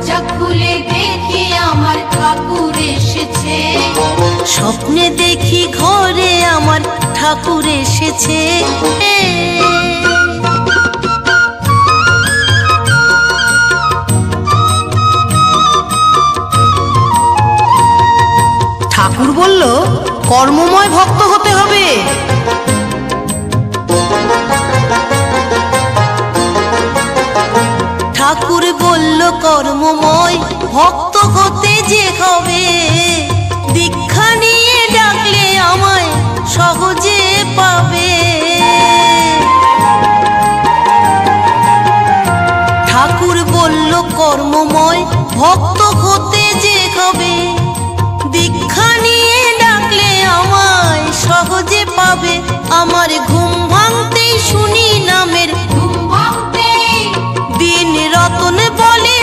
দরজা খুলে দেখি আমার ঠাকুর এসেছে। স্বপ্নে দেখি ঘরে আমার ঠাকুর এসেছে। ঠাকুর বলল কর্মময় ভক্ত হতে হবে। ঠাকুর বলল কর্মময় ভক্ত হতে যে হবে, দীক্ষা নিয়ে ডাকলে আমায় সহজে পাবে। ঠাকুর বলল কর্মময় ভক্ত হতে যে হবে, দীক্ষা নিয়ে ডাকলে আমায় সহজে পাবে। আমার ঘুম ভাঙতেই শুনি নামের ঘুম ভাঙতেই দিন রতন